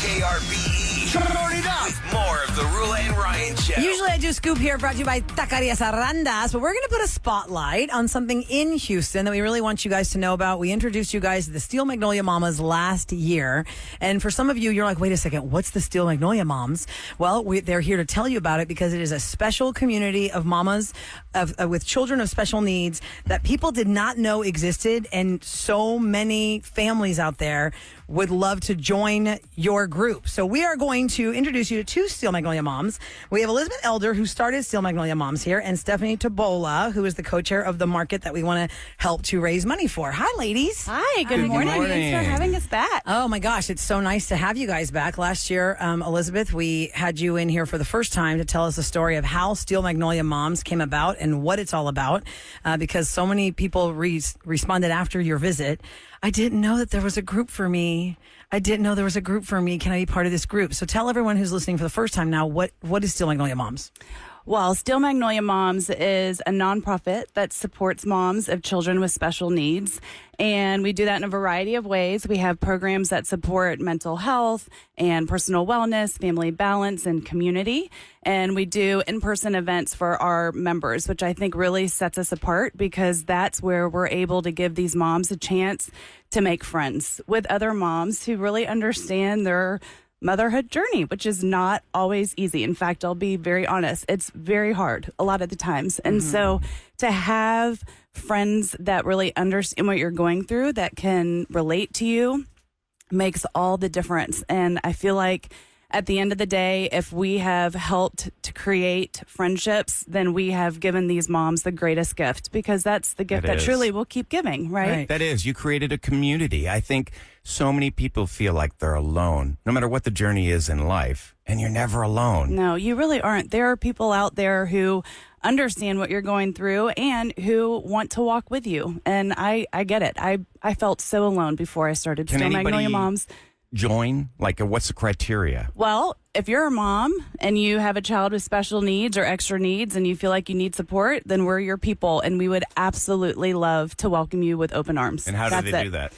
KRBE. Turn it up. With more of the Roula and Ryan Show. Usually I do Scoop here, brought to you by Taquerias Arrandas, but we're going to put a spotlight on something in Houston that we really want you guys to know about. We introduced you guys to the Steel Magnolia Mamas last year, and for some of you, you're like, wait a second, what's the Steel Magnolia Moms? Well, they're here to tell you about it because it is a special community of mamas with children of special needs that people did not know existed, and so many families out there would love to join your group. So we are going to introduce you to two Steel Magnolia Moms. We have Elizabeth Elder, who started Steel Magnolia Moms here, and Stephanie Tabola, who is the co-chair of the market that we want to help to raise money for. Hi, ladies. Hi, good morning. Thanks for having us back. Oh my gosh, it's so nice to have you guys back. Last year, Elizabeth, we had you in here for the first time to tell us the story of how Steel Magnolia Moms came about and what it's all about, because so many people responded after your visit. I didn't know that there was a group for me. I didn't know there was a group for me. Can I be part of this group? So tell everyone who's listening for the first time now, what is Steel Magnolia Moms? Well, Steel Magnolia Moms is a nonprofit that supports moms of children with special needs. And we do that in a variety of ways. We have programs that support mental health and personal wellness, family balance, and community. And we do in-person events for our members, which I think really sets us apart because that's where we're able to give these moms a chance to make friends with other moms who really understand their motherhood journey, which is not always easy. In fact, I'll be very honest, it's very hard a lot of the times. And so to have friends that really understand what you're going through, that can relate to you, makes all the difference. And I feel like at the end of the day, if we have helped to create friendships, then we have given these moms the greatest gift, because that's the gift that truly will keep giving, right? That is. You created a community. I think so many people feel like they're alone, no matter what the journey is in life, and you're never alone. No, you really aren't. There are people out there who understand what you're going through and who want to walk with you. And I get it. I felt so alone before I started Steel Magnolia Moms. Join? Like, what's the criteria? Well, if you're a mom and you have a child with special needs or extra needs and you feel like you need support, then we're your people, and we would absolutely love to welcome you with open arms. And how do they do that?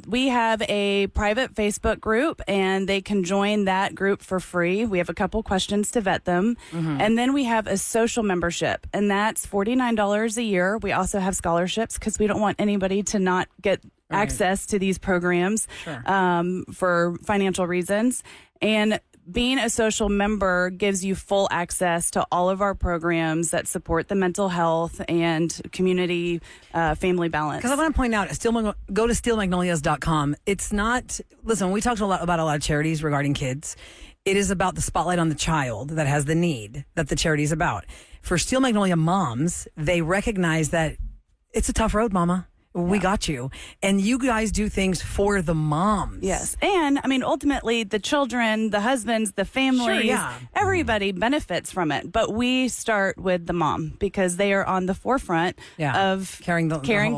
We have a private Facebook group, and they can join that group for free. We have a couple questions to vet them. And then we have a social membership, and that's $49 a year. We also have scholarships because we don't want anybody to not get access to these programs for financial reasons. And being a social member gives you full access to all of our programs that support the mental health and community family balance. Because I want to point out, go to steelmagnolias.com. It's not, listen, we talked about a lot of charities regarding kids. It is about the spotlight on the child that has the need that the charity is about. For Steel Magnolia Moms, they recognize that it's a tough road, mama. We got you. And you guys do things for the moms. Yes. And, I mean, ultimately, the children, the husbands, the families, everybody benefits from it. But we start with the mom because they are on the forefront of caring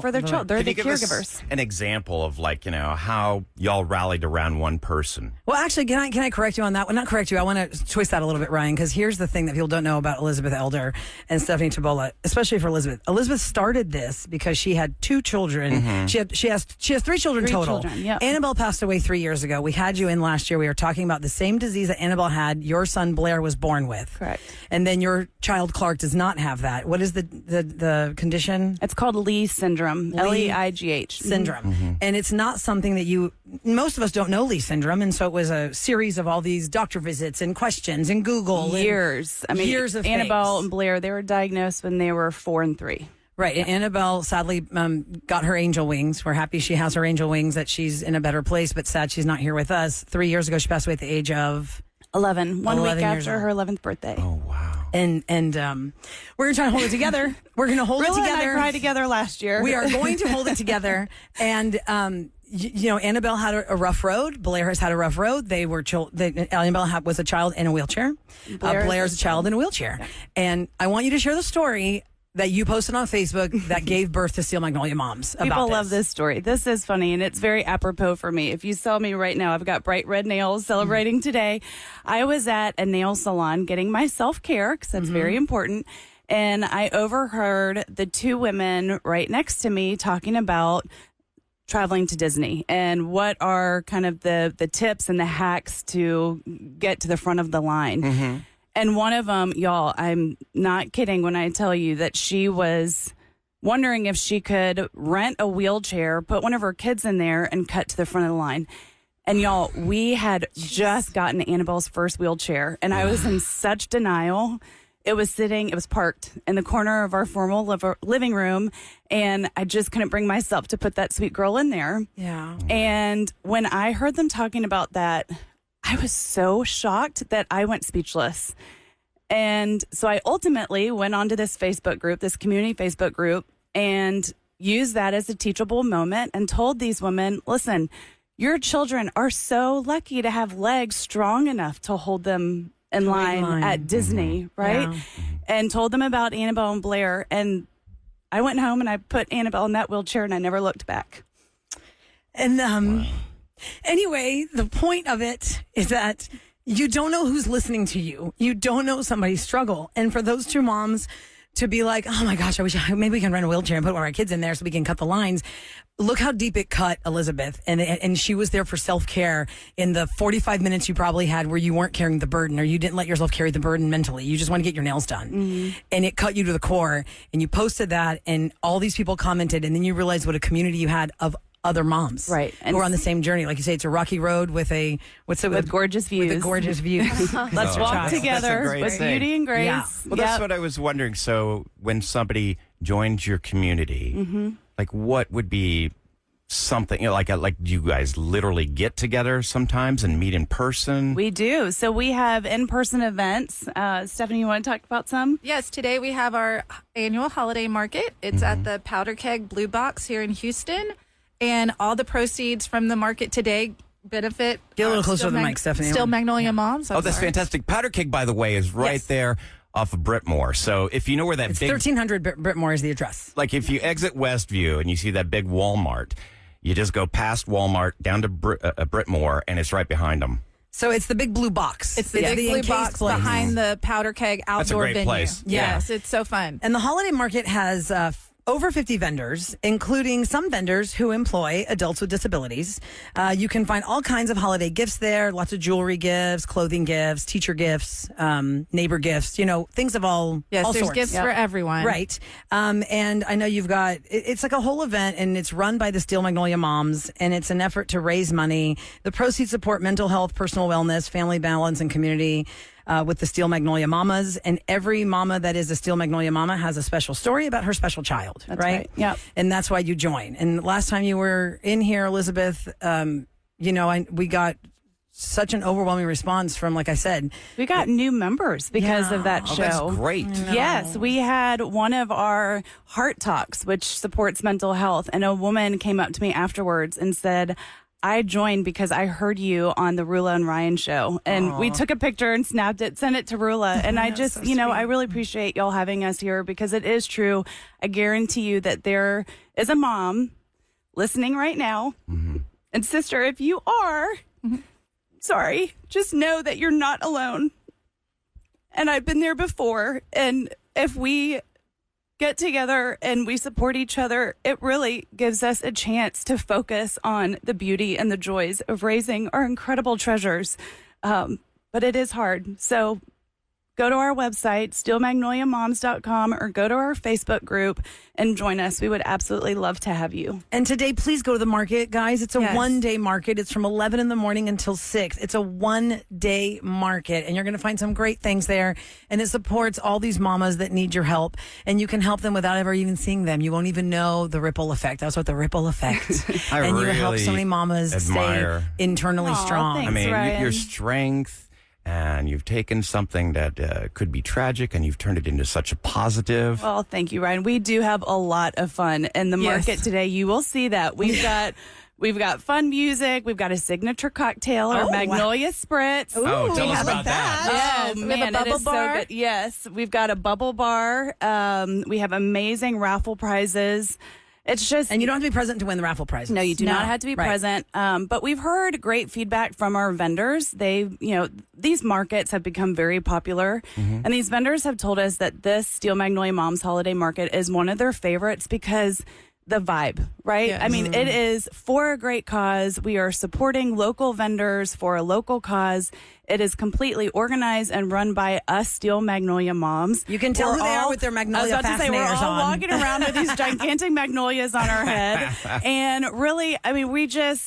for their children. They're the caregivers. An example of, like, you know, how y'all rallied around one person. Well, actually, can I correct you on that? Well, not correct you. I want to twist that a little bit, Ryan, because here's the thing that people don't know about Elizabeth Elder and Stephanie Tabola, especially for Elizabeth. Elizabeth started this because she had two children. She has three children total. Annabelle passed away 3 years ago. We had you in last year. We were talking about the same disease that Annabelle had. Your son Blair was born with. Correct. And then your child Clark does not have that. What is the condition? It's called Lee syndrome. Leigh syndrome. And it's not something that most of us don't know Lee syndrome. And so it was a series of all these doctor visits and questions and Google. Years. Years of Annabelle and Blair, they were diagnosed when they were 4 and 3. Right. And Annabelle sadly got her angel wings. We're happy she has her angel wings, that she's in a better place, but sad she's not here with us. 3 years ago, she passed away at the age of 11. 1 week after her 11th birthday. Oh, wow. And we're going to try to hold it together. We're going to hold it together. And I cried together last year. We are going to hold it together. And, Annabelle had a rough road. Blair has had a rough road. Annabelle was a child in a wheelchair. Blair's a child in a wheelchair. Yeah. And I want you to share the story that you posted on Facebook that gave birth to Steel Magnolia Moms. People love this story. This is funny, and it's very apropos for me. If you saw me right now, I've got bright red nails celebrating today. I was at a nail salon getting my self-care, because that's very important, and I overheard the two women right next to me talking about traveling to Disney and what are kind of the tips and the hacks to get to the front of the line. And one of them, y'all, I'm not kidding when I tell you that she was wondering if she could rent a wheelchair, put one of her kids in there, and cut to the front of the line. And y'all, we had just gotten Annabelle's first wheelchair, and I was in such denial. It was parked in the corner of our formal living room, and I just couldn't bring myself to put that sweet girl in there. Yeah. And when I heard them talking about that, I was so shocked that I went speechless. And so I ultimately went onto this Facebook group, this community Facebook group, and used that as a teachable moment and told these women, listen, your children are so lucky to have legs strong enough to hold them in line at Disney, right? Yeah. And told them about Annabelle and Blair. And I went home and I put Annabelle in that wheelchair and I never looked back. And anyway, the point of it is that you don't know who's listening to you. You don't know somebody's struggle. And for those two moms to be like, oh my gosh, maybe we can rent a wheelchair and put one of our kids in there so we can cut the lines. Look how deep it cut Elizabeth. And she was there for self-care in the 45 minutes you probably had where you weren't carrying the burden or you didn't let yourself carry the burden mentally. You just want to get your nails done. And it cut you to the core. And you posted that and all these people commented. And then you realized what a community you had of other moms, right, and who are on the same journey. Like you say, it's a rocky road with with gorgeous views. With gorgeous views. Let's walk together with beauty and grace. Yeah. Well, that's what I was wondering. So when somebody joins your community, like what would be something, like do you guys literally get together sometimes and meet in person? We do. So we have in-person events. Stephanie, you want to talk about some? Yes, today we have our annual holiday market. It's at the Powder Keg Blue Box here in Houston. And all the proceeds from the market today benefit. Get a little closer to the mic, Stephanie. Still Magnolia Moms. That's fantastic. Powder Keg, by the way, is right there off of Brittmore. So if you know where that it's big 1300 Brittmore is the address. Like if you exit Westview and you see that big Walmart, you just go past Walmart down to Brittmore, and it's right behind them. So it's the big blue box. It's the big blue box behind the Powder Keg outdoor That's a great venue. place. Yes, it's so fun. And the holiday market has over 50 vendors, including some vendors who employ adults with disabilities. You can find all kinds of holiday gifts there, lots of jewelry gifts, clothing gifts, teacher gifts, neighbor gifts, things of all there's sorts. gifts for everyone. Right. And I know you've got, it's like a whole event, and it's run by the Steel Magnolia Moms, and it's an effort to raise money. The proceeds support mental health, personal wellness, family balance, and community. With the Steel Magnolia Mamas, and every mama that is a Steel Magnolia Mama has a special story about her special child, That's right? Yep. And that's why you join. And last time you were in here, Elizabeth, we got such an overwhelming response from, like I said, we got new members because of that show. That's great. Yes, we had one of our Heart Talks, which supports mental health, and a woman came up to me afterwards and said, I joined because I heard you on the Roula and Ryan show. And we took a picture and snapped it, sent it to Roula. And I just, I really appreciate y'all having us here because it is true. I guarantee you that there is a mom listening right now. And sister, if you are, sorry, just know that you're not alone. And I've been there before. And if we get together and we support each other, it really gives us a chance to focus on the beauty and the joys of raising our incredible treasures. But it is hard. So go to our website, steelmagnoliamoms.com, or go to our Facebook group and join us. We would absolutely love to have you. And today, please go to the market, guys. It's a one-day market. It's from 11 in the morning until 6. It's a one-day market, and you're going to find some great things there. And it supports all these mamas that need your help, and you can help them without ever even seeing them. You won't even know the ripple effect. That's what the ripple effect. And you help so many mamas stay internally strong. Thanks, I mean, Ryan. your strength. And you've taken something that could be tragic and you've turned it into such a positive. Well, thank you, Ryan. We do have a lot of fun in the market today. You will see that. We've got fun music. We've got a signature cocktail, our Magnolia Spritz. Oh, tell us about that. Oh, We man, have a bubble it is bar. so good. Yes, we've got a bubble bar. We have amazing raffle prizes. It's just, And you don't have to be present to win the raffle prizes. no, you do not have to be present. But we've heard great feedback from our vendors. These markets have become very popular. And these vendors have told us that this Steel Magnolia Moms Holiday Market is one of their favorites because the vibe, right? Yes. I mean, it is for a great cause. We are supporting local vendors for a local cause. It is completely organized and run by us Steel Magnolia moms. You can tell who they are with their Magnolia I was about to say, we're fascinators all on. walking around with these gigantic magnolias on our head. And really, I mean, we have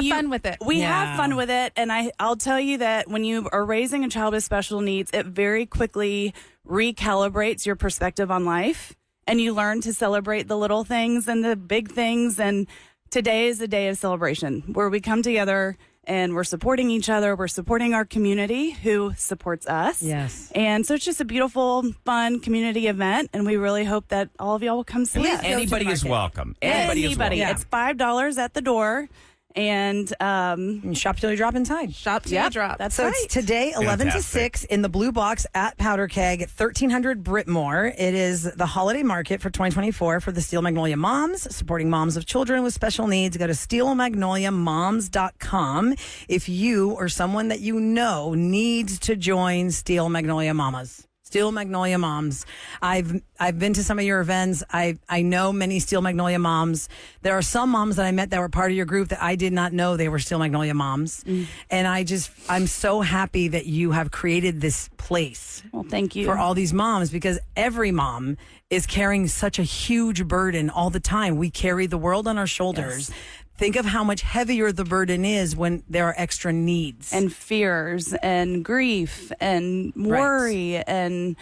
fun with it. We have fun with it. And I'll tell you that when you are raising a child with special needs, it very quickly recalibrates your perspective on life. And you learn to celebrate the little things and the big things. And today is a day of celebration where we come together and we're supporting each other. We're supporting our community who supports us. Yes. And so it's just a beautiful, fun community event. And we really hope that all of y'all will come see Please it. go to the Anybody is market. welcome. Anybody. Is welcome. Yeah. It's $5 at the door. And And shop till you drop inside. Shop till you drop. that's So right. it's today, 11 to Fantastic. 6 in the Blue Box at Powder Keg, 1300 Britmore. It is the holiday market for 2024 for the Steel Magnolia Moms, supporting moms of children with special needs. Go to steelmagnoliamoms.com if you or someone that you know needs to join Steel Magnolia Mamas. Steel Magnolia Moms. I've been to some of your events. I know many Steel Magnolia moms. There are some moms that I met that were part of your group that I did not know they were Steel Magnolia moms. And I'm so happy that you have created this place Well, thank you. for all these moms, because every mom is carrying such a huge burden all the time. We carry the world on our shoulders. Think of how much heavier the burden is when there are extra needs. and fears and grief and worry. And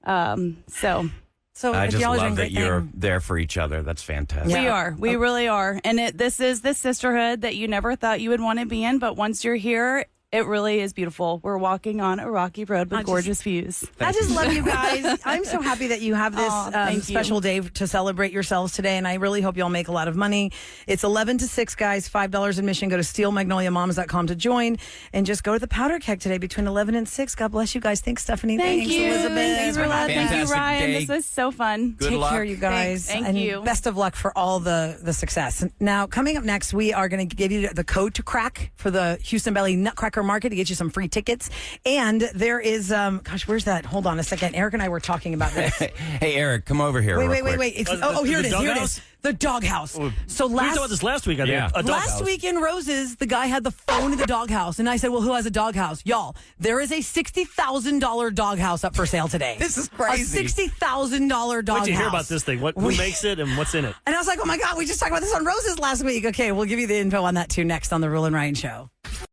so I if just y'all are doing love that great you're thing- there for each other. That's fantastic. we are. We really are. And this is the sisterhood that you never thought you would want to be in. But once you're here, it really is beautiful. We're walking on a rocky road with gorgeous views. I just love you guys. I'm so happy that you have this Aw, thank you. special day to celebrate yourselves today, and I really hope y'all make a lot of money. It's 11 to 6, guys, $5 admission. Go to steelmagnoliamoms.com to join, and just go to the Powder Keg today between 11 and 6. God bless you guys. Thanks, Stephanie. Thank Thanks, you. Elizabeth. Thanks, Roula. Thank you, Fantastic Ryan. day. This was so fun. Good Take luck. care, you guys. Thank and you. Best of luck for all the success. Now, coming up next, we are going to give you the code to crack for the Houston Belly Nutcracker Market to get you some free tickets. And there is, where's that? Hold on a second. Eric and I were talking about this. Hey, Eric, come over here. real Wait. quick. It's, The here it is. Here it doghouse? is. The doghouse. So We talked about this last week. I think. Yeah. A Last doghouse. week in Roses, the guy had the phone in the doghouse. And I said, well, who has a doghouse? Y'all, there is a $60,000 doghouse up for sale today. This is crazy. A $60,000 doghouse. What'd you hear about this thing? Who makes it and what's in it? And I was like, oh my God, we just talked about this on Roses last week. Okay, we'll give you the info on that too next on the Roula and Ryan Show.